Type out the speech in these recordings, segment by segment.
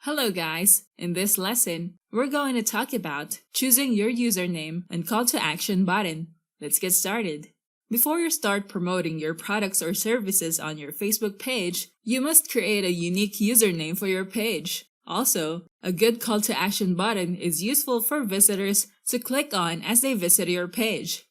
Hello guys! In this lesson, we're going to talk about choosing your username and call to action button. Let's get started. Before you start promoting your products or services on your Facebook page, you must create a unique username for your page. Also, a good call to action button is useful for visitors to click on as they visit your page.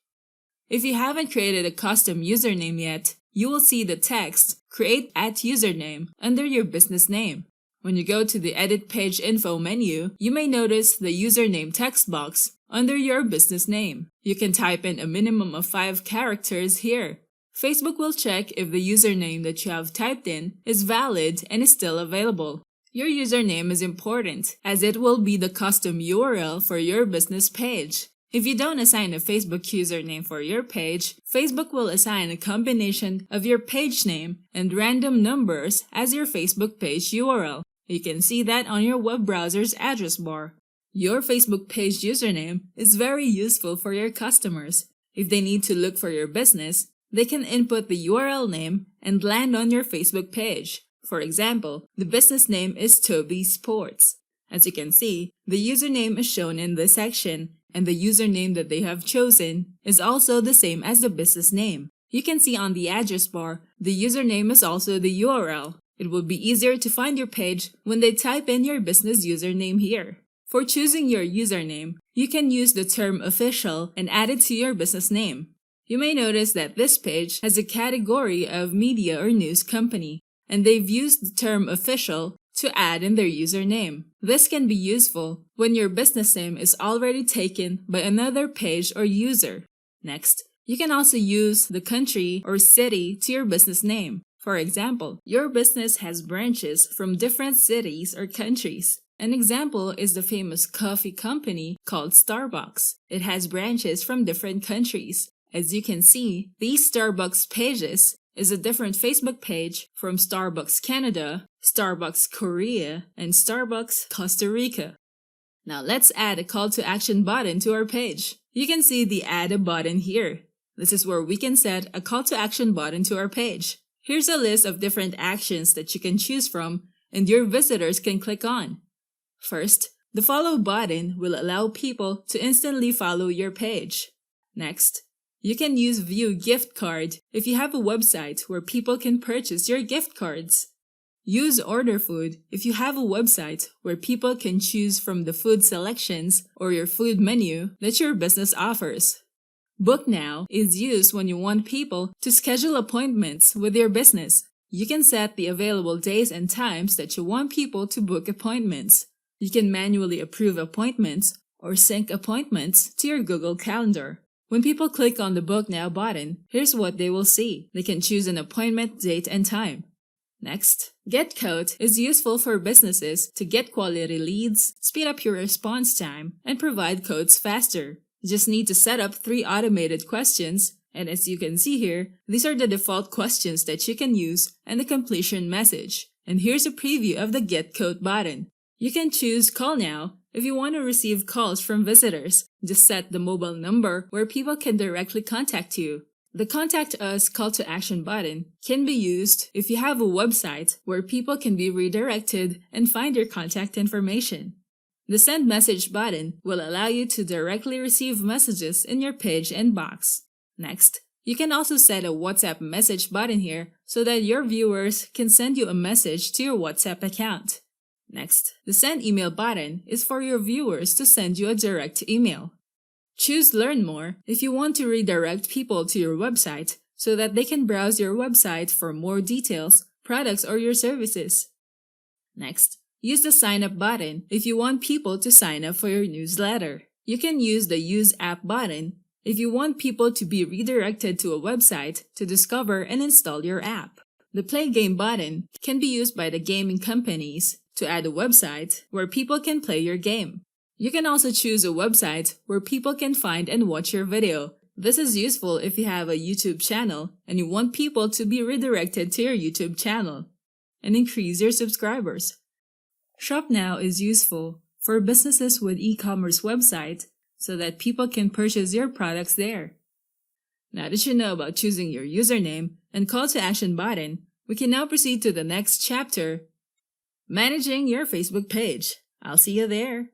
If you haven't created a custom username yet, you will see the text "Create at Username" under your business name. When you go to the Edit Page Info menu, you may notice the username text box under your business name. You can type in a minimum of 5 characters here. Facebook will check if the username that you have typed in is valid and is still available. Your username is important as it will be the custom URL for your business page. If you don't assign a Facebook username for your page, Facebook will assign a combination of your page name and random numbers as your Facebook page URL. You can see that on your web browser's address bar. Your Facebook page username is very useful for your customers. If they need to look for your business, they can input the URL name and land on your Facebook page. For example, the business name is Toby Sports. As you can see, the username is shown in this section, and the username that they have chosen is also the same as the business name. You can see on the address bar, the username is also the URL. It will be easier to find your page when they type in your business username here. For choosing your username, you can use the term official and add it to your business name. You may notice that this page has a category of media or news company, and they've used the term official to add in their username. This can be useful when your business name is already taken by another page or user. Next, you can also use the country or city to your business name. For example, your business has branches from different cities or countries. An example is the famous coffee company called Starbucks. It has branches from different countries. As you can see, these Starbucks pages is a different Facebook page from Starbucks Canada, Starbucks Korea, and Starbucks Costa Rica. Now let's add a call to action button to our page. You can see the Add a Button here. This is where we can set a call to action button to our page. Here's a list of different actions that you can choose from and your visitors can click on. First, the follow button will allow people to instantly follow your page. Next, you can use View Gift Card if you have a website where people can purchase your gift cards. Use Order Food if you have a website where people can choose from the food selections or your food menu that your business offers. Book Now is used when you want people to schedule appointments with your business. You can set the available days and times that you want people to book appointments. You can manually approve appointments or sync appointments to your Google Calendar. When people click on the Book Now button, here's what they will see. They can choose an appointment date and time. Next, Get Code is useful for businesses to get quality leads, speed up your response time, and provide codes faster. You just need to set up 3 automated questions, and as you can see here, these are the default questions that you can use and the completion message. And here's a preview of the Get Code button. You can choose Call Now if you want to receive calls from visitors. Just set the mobile number where people can directly contact you. The Contact Us call to action button can be used if you have a website where people can be redirected and find your contact information. The Send Message button will allow you to directly receive messages in your page inbox. Next, you can also set a WhatsApp message button here so that your viewers can send you a message to your WhatsApp account. Next, the Send Email button is for your viewers to send you a direct email. Choose Learn More if you want to redirect people to your website so that they can browse your website for more details, products, or your services. Next, use the Sign Up button if you want people to sign up for your newsletter. You can use the Use App button if you want people to be redirected to a website to discover and install your app. The Play Game button can be used by the gaming companies to add a website where people can play your game. You can also choose a website where people can find and watch your video. This is useful if you have a YouTube channel and you want people to be redirected to your YouTube channel and increase your subscribers. Shop Now is useful for businesses with e-commerce website so that people can purchase your products there. Now that you know about choosing your username and call to action button, we can now proceed to the next chapter. managing your Facebook page. I'll see you there.